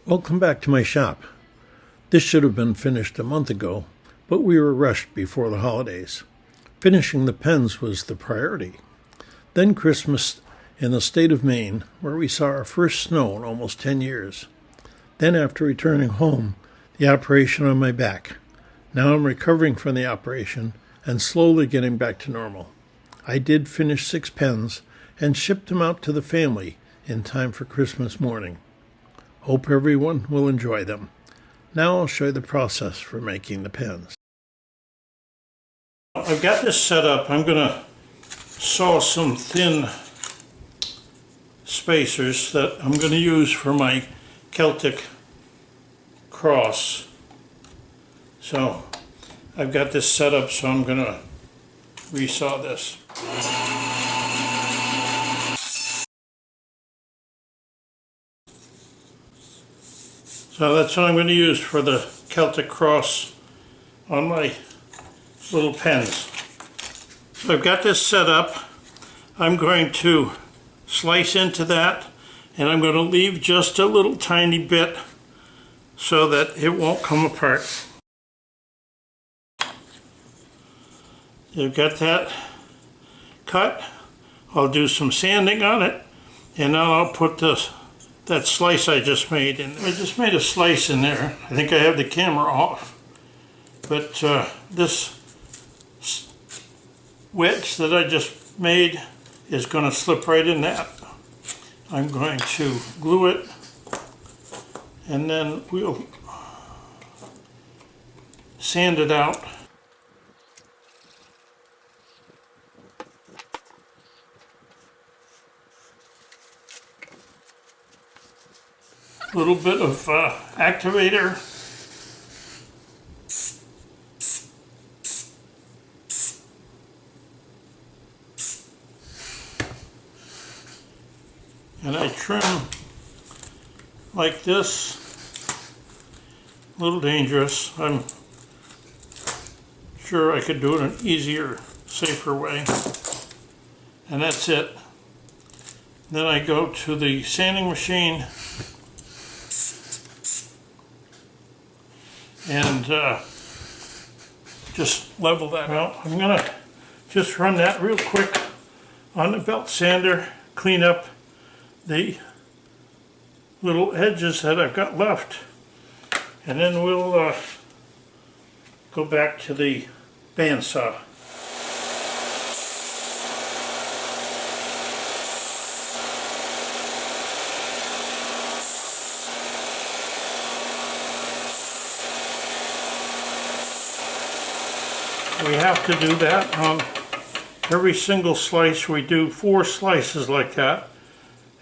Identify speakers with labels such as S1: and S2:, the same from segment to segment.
S1: Welcome back to my shop. This should have been finished a month ago, but we were rushed before the holidays. Finishing the pens was the priority. Then Christmas in the state of Maine, where we saw our first snow in almost 10 years. Then after returning home, the operation on my back. Now I'm recovering from the operation and slowly getting back to normal. I did finish 6 pens and shipped them out to the family in time for Christmas morning. Hope everyone will enjoy them. Now I'll show you the process for making the pens. I've got this set up. I'm going to saw some thin spacers that I'm going to use for my Celtic cross. So I've got this set up, so I'm going to resaw this. So that's what I'm going to use for the Celtic cross on my little pens. So I've got this set up. I'm going to slice into that, and I'm going to leave just a little tiny bit so that it won't come apart. You've got that cut. I'll do some sanding on it, and now I'll put that slice I just made in. I just made a slice in there. I think I have the camera off, but this wedge that I just made is going to slip right in that. I'm going to glue it, and then we'll sand it out. A little bit of activator. And I trim like this. A little dangerous. I'm sure I could do it an easier, safer way. And that's it. Then I go to the sanding machine and just level that out. I'm going to just run that real quick on the belt sander, clean up the little edges that I've got left, and then we'll go back to the bandsaw. We have to do that on every single slice. We do 4 slices like that.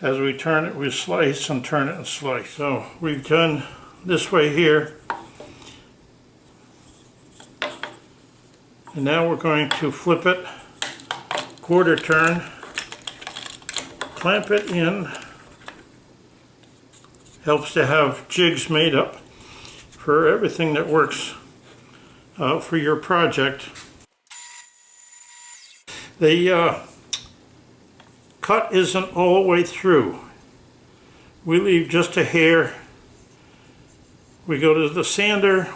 S1: As we turn it, we slice and turn it and slice. So we've done this way here. And now we're going to flip it, quarter turn, clamp it in. Helps to have jigs made up for everything that works for your project. The cut isn't all the way through. We leave just a hair. We go to the sander,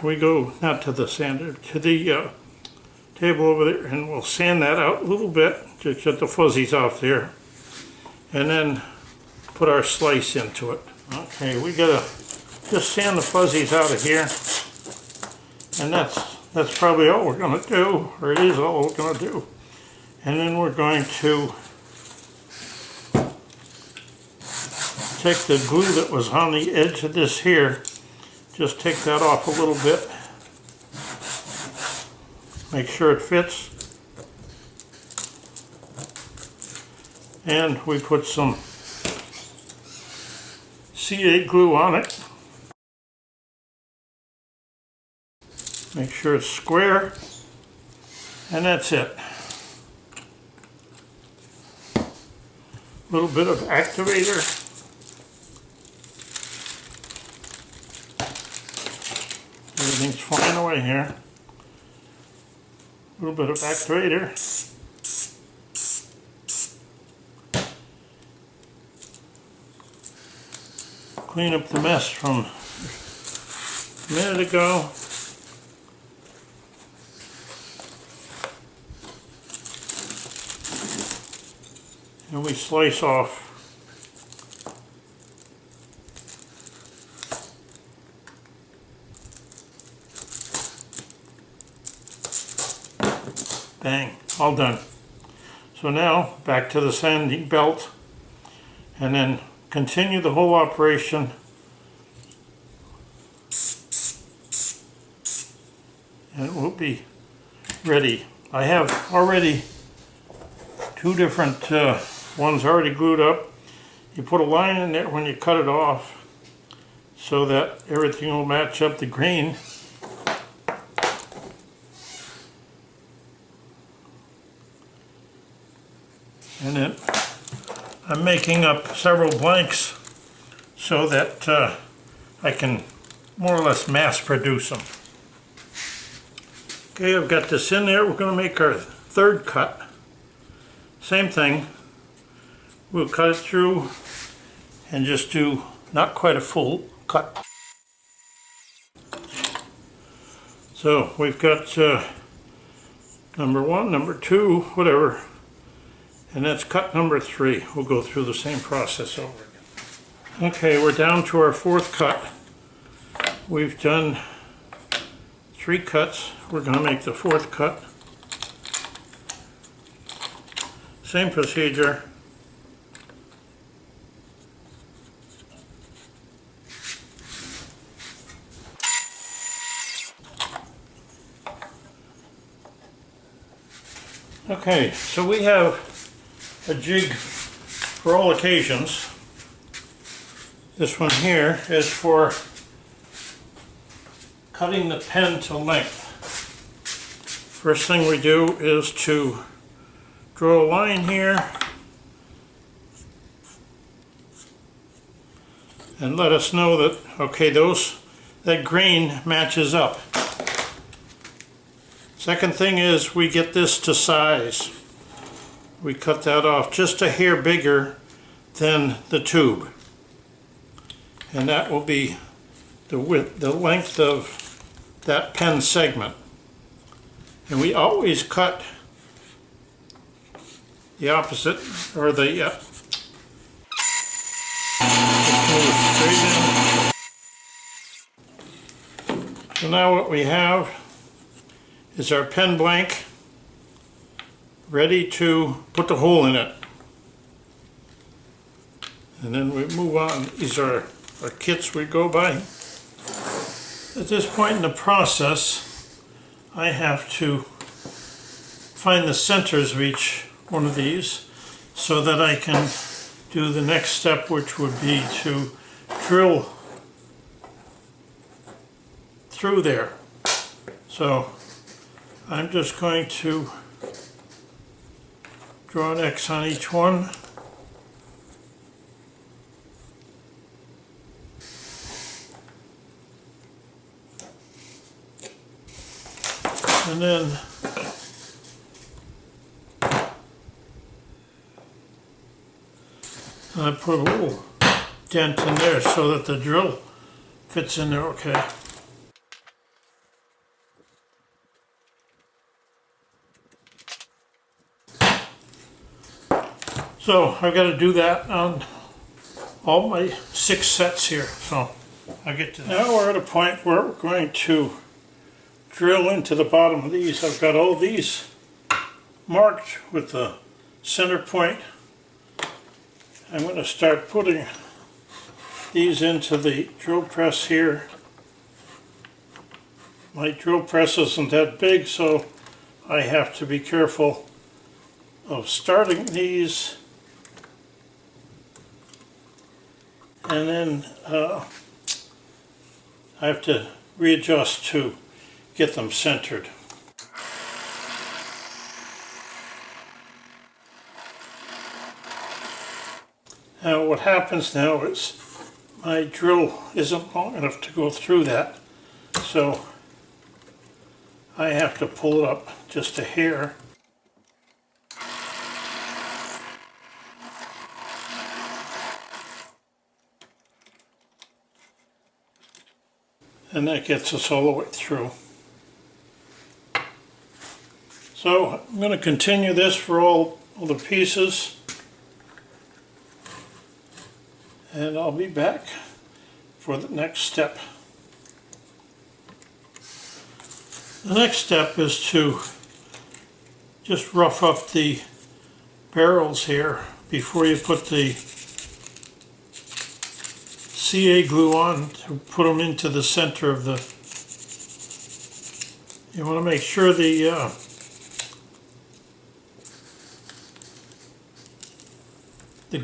S1: not to the sander, to the table over there, and we'll sand that out a little bit, just get the fuzzies off there, and then put our slice into it. Okay, we gotta just sand the fuzzies out of here, and that's probably all we're going to do, or it is all we're going to do. And then we're going to take the glue that was on the edge of this here, just take that off a little bit, make sure it fits, and we put some C8 glue on it. Make sure it's square, and that's it. A little bit of activator. Everything's flying away here. A little bit of activator. Clean up the mess from a minute ago. And we slice off bang, all done. So now back to the sanding belt and then continue the whole operation and it will be ready. I have already two different ones already glued up. You put a line in there when you cut it off so that everything will match up the grain. And then I'm making up several blanks so that I can more or less mass produce them. Okay, I've got this in there. We're going to make our third cut. Same thing. We'll cut it through and just do not quite a full cut. So we've got number 1, number 2, whatever. And that's cut number 3. We'll go through the same process over again. Okay, we're down to our 4th cut. We've done 3 cuts. We're going to make the 4th cut. Same procedure. Okay, so we have a jig for all occasions. This one here is for cutting the pen to length. First thing we do is to draw a line here and let us know that, okay, that grain matches up. Second thing is we get this to size. We cut that off just a hair bigger than the tube. And that will be the width, the length of that pen segment. And we always cut the opposite, or the, just move it straight in. So now what we have is our pen blank ready to put the hole in it. And then we move on. These are our kits we go by. At this point in the process, I have to find the centers of each one of these so that I can do the next step, which would be to drill through there. So I'm just going to draw an X on each one. And then I put a little dent in there so that the drill fits in there okay. So I've got to do that on all my 6 sets here. So I'll get to that. Now we're at a point where we're going to drill into the bottom of these. I've got all these marked with the center point. I'm going to start putting these into the drill press here. My drill press isn't that big, so I have to be careful of starting these and then I have to readjust to get them centered. Now what happens now is my drill isn't long enough to go through that, so I have to pull it up just a hair. and that gets us all the way through. So I'm going to continue this for all the pieces, and I'll be back for the next step. The next step is to just rough up the barrels here before you put the CA glue on, to put them into the center of the. You want to make sure the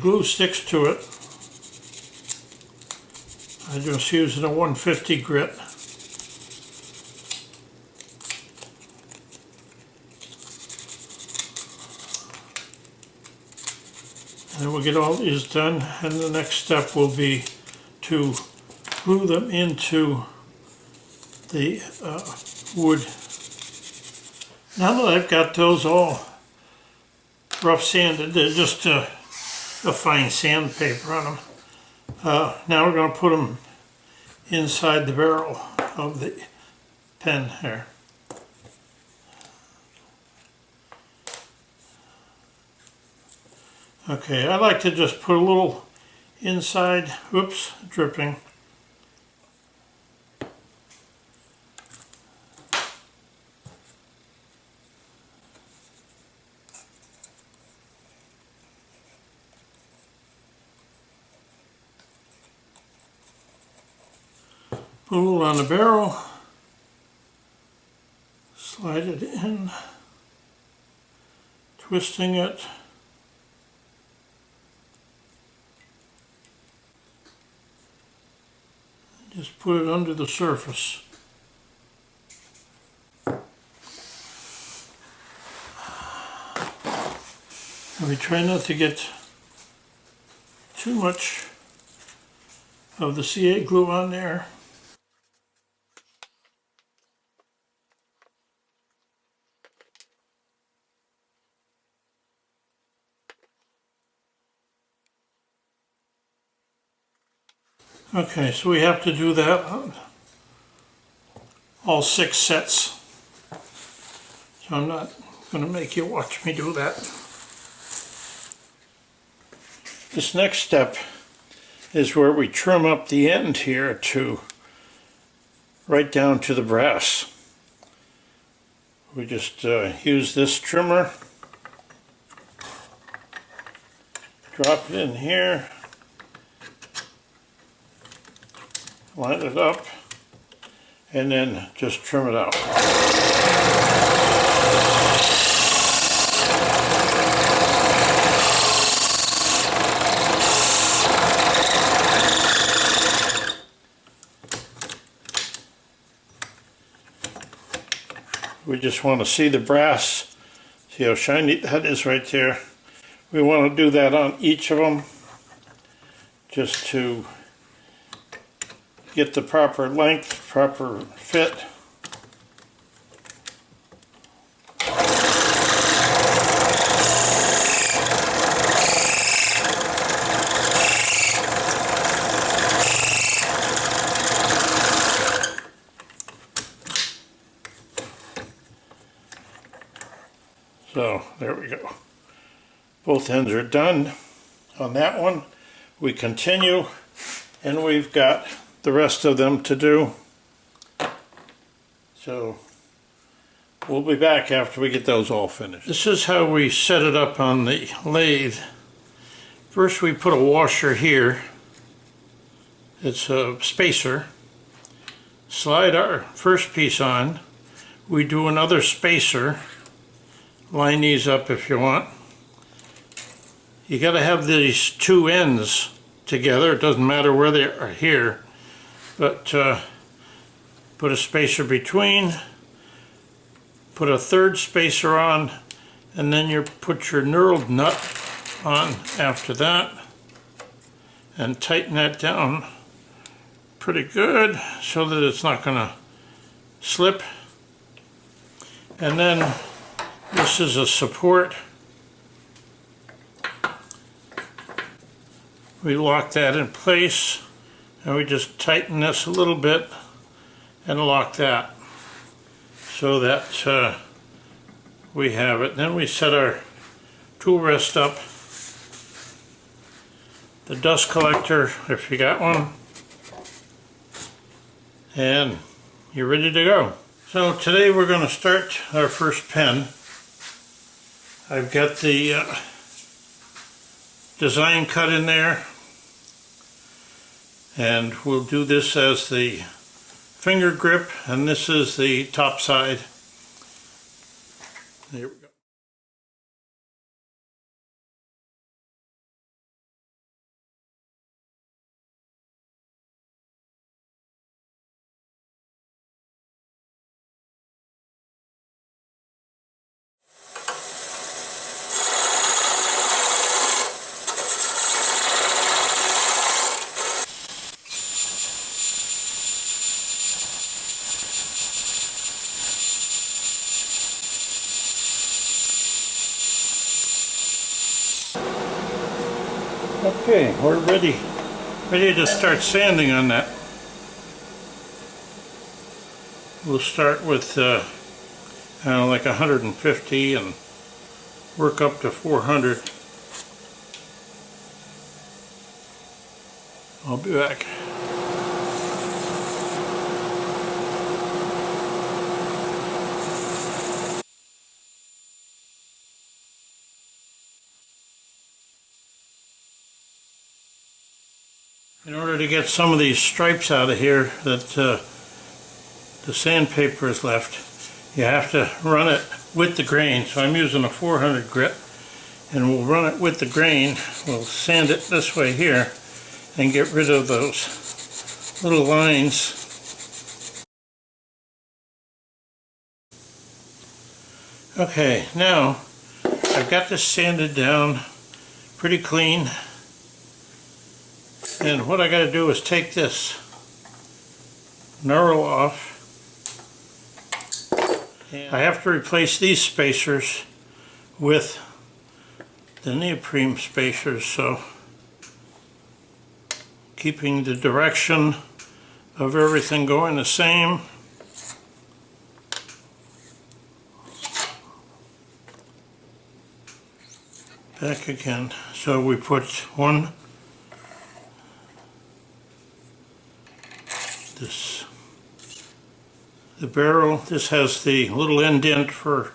S1: glue sticks to it. I'm just using a 150 grit. And we'll get all these done, and the next step will be to glue them into the wood. Now that I've got those all rough sanded, they're just a fine sandpaper on them. Now we're going to put them inside the barrel of the pen here. Okay, I like to just put a little inside, whoops, dripping. Put a little on the barrel, slide it in, twisting it. Just put it under the surface. And we try not to get too much of the CA glue on there. Okay, so we have to do that on all 6 sets. So I'm not going to make you watch me do that. This next step is where we trim up the end here to right down to the brass. We just use this trimmer, drop it in here, line it up, and then just trim it out. We just want to see the brass. See how shiny that is right there. We want to do that on each of them just to get the proper length, proper fit. So there we go. Both ends are done on that one. We continue, and we've got the rest of them to do. So we'll be back after we get those all finished. This is how we set it up on the lathe. First we put a washer here. It's a spacer. Slide our first piece on. We do another spacer. Line these up if you want. You got to have these 2 ends together. It doesn't matter where they are here, but put a spacer between, put a third spacer on, and then you put your knurled nut on after that, and tighten that down pretty good so that it's not going to slip. And then this is a support. We lock that in place, and we just tighten this a little bit and lock that so that we have it. Then we set our tool rest up, the dust collector if you got one, and you're ready to go. So today we're going to start our first pen. I've got the design cut in there, and we'll do this as the finger grip, and this is the top side. There we go. Okay, we're ready to start sanding on that. We'll start with like 150 and work up to 400. I'll be back. In order to get some of these stripes out of here that the sandpaper is left, you have to run it with the grain. So I'm using a 400 grit, and we'll run it with the grain. We'll sand it this way here and get rid of those little lines. Okay, now I've got this sanded down pretty clean. And what I got to do is take this knurl off. I have to replace these spacers with the neoprene spacers, so keeping the direction of everything going the same. Back again. So we put one. The barrel, this has the little indent for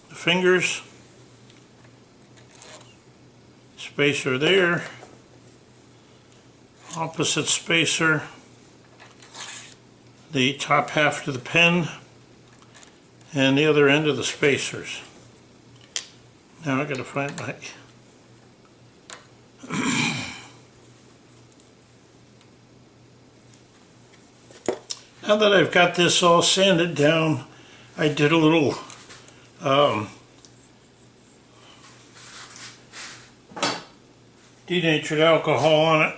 S1: the fingers. Spacer there. Opposite spacer. The top half to the pen. And the other end of the spacers. Now I gotta find my... Now that I've got this all sanded down, I did a little denatured alcohol on it,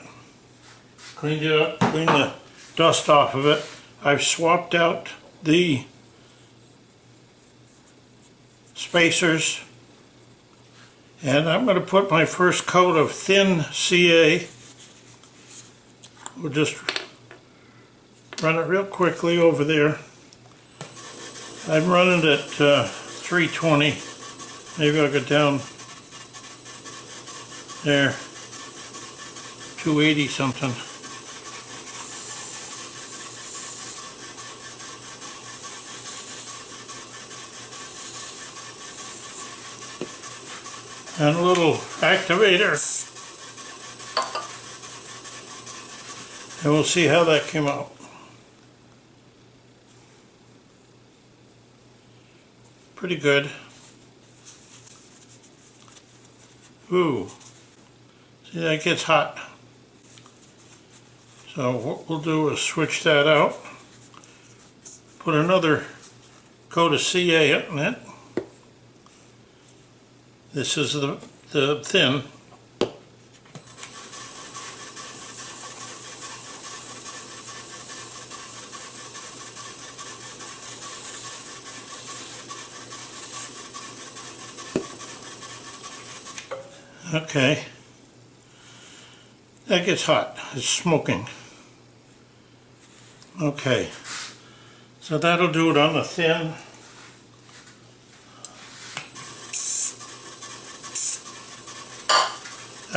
S1: cleaned it up, cleaned the dust off of it. I've swapped out the spacers, and I'm going to put my first coat of thin CA. We'll just run it real quickly over there. I'm running at 320. Maybe I'll go down there, 280 something. And a little activator. And we'll see how that came out. Pretty good. Ooh, see, that gets hot. So what we'll do is switch that out. Put another coat of CA on it. This is the thin. Okay, that gets hot, it's smoking. Okay, So that'll do it on the thin.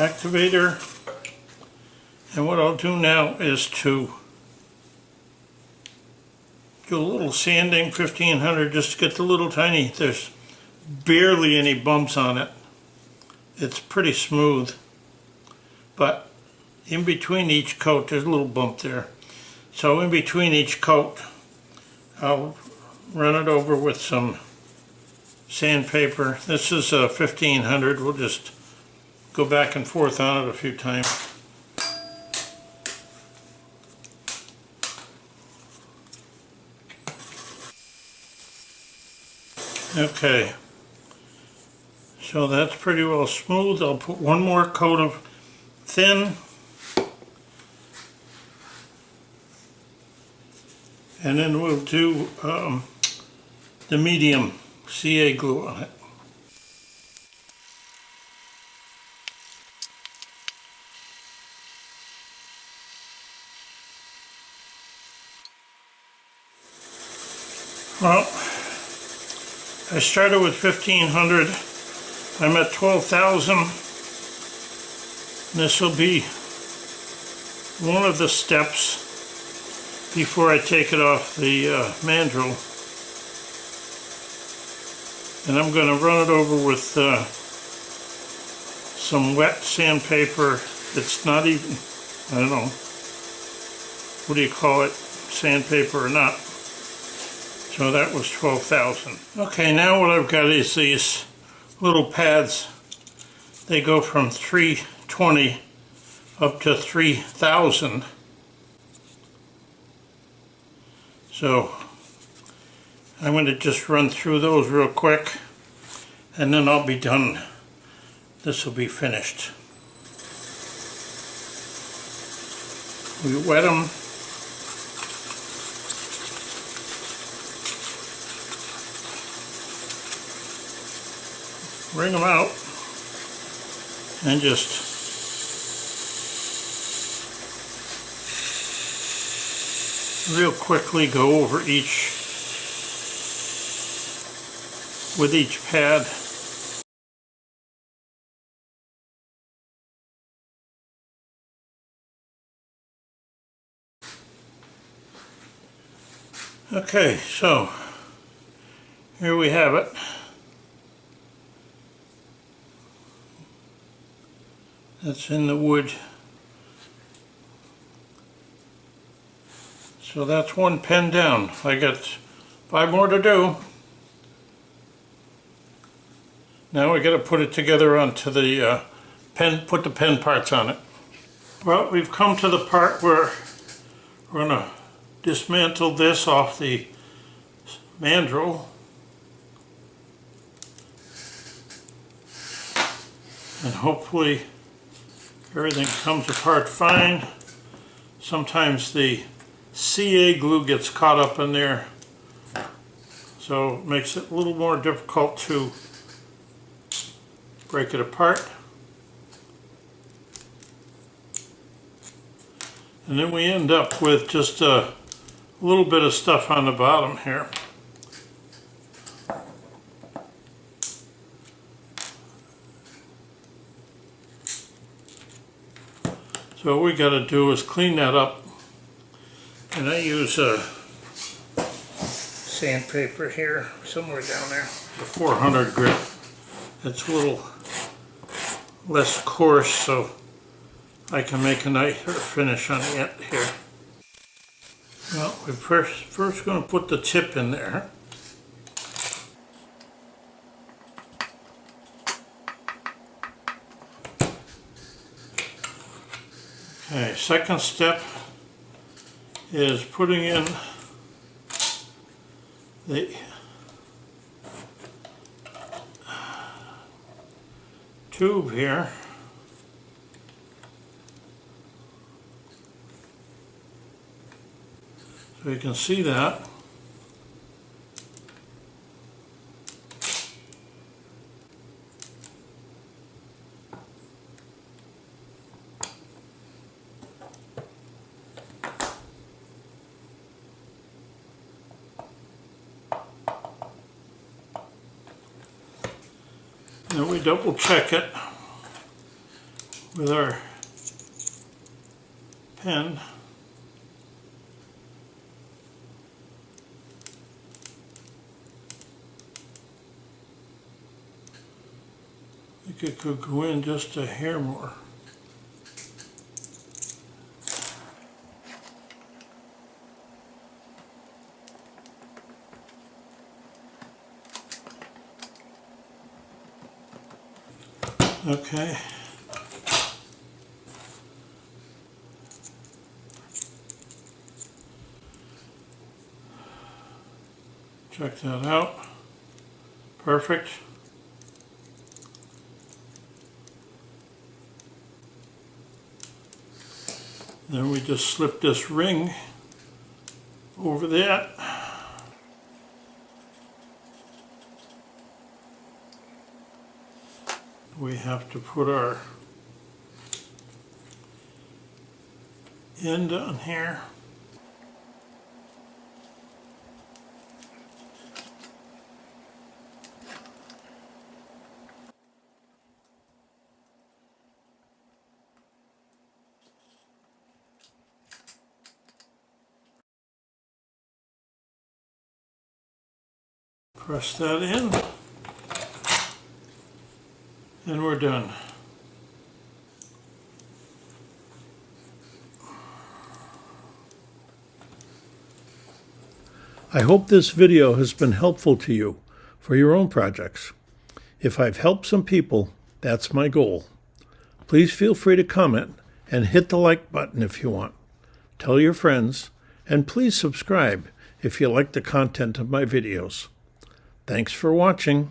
S1: Activator. And what I'll do now is to do a little sanding, 1500, just to get the little tiny, there's barely any bumps on it. It's pretty smooth, but in between each coat, there's a little bump there. So in between each coat, I'll run it over with some sandpaper. This is a 1500. We'll just go back and forth on it a few times. Okay, so that's pretty well smooth. I'll put one more coat of thin, and then we'll do the medium CA glue on it. Well, I started with 1500. I'm at 12,000. This will be one of the steps before I take it off the mandrel. And I'm going to run it over with some wet sandpaper. It's not even, I don't know, what do you call it, sandpaper or not. So that was 12,000. Okay, now what I've got is these little pads. They go from 320 up to 3,000. So I'm going to just run through those real quick, and then I'll be done. This will be finished. We wet them. Wring them out and just real quickly go over each with each pad. Okay, so here we have it. That's in the wood. So that's one pen down. I got 5 more to do. Now we got to put it together onto the pen, put the pen parts on it. Well, we've come to the part where we're going to dismantle this off the mandrel. And hopefully everything comes apart fine. Sometimes the CA glue gets caught up in there, so it makes it a little more difficult to break it apart. And then we end up with just a little bit of stuff on the bottom here. So what we got to do is clean that up, and I use a sandpaper here somewhere down there, the 400 grit. It's a little less coarse, so I can make a nicer finish on the end here. Well, we're first going to put the tip in there. Okay, second step is putting in the tube here. So you can see that. Then we double check it with our pen. I think it could go in just a hair more. Okay. Check that out. Perfect. Then we just slip this ring over that. We have to put our end on here. Press that in, and we're done. I hope this video has been helpful to you for your own projects. If I've helped some people, that's my goal. Please feel free to comment and hit the like button if you want. Tell your friends, and please subscribe if you like the content of my videos. Thanks for watching.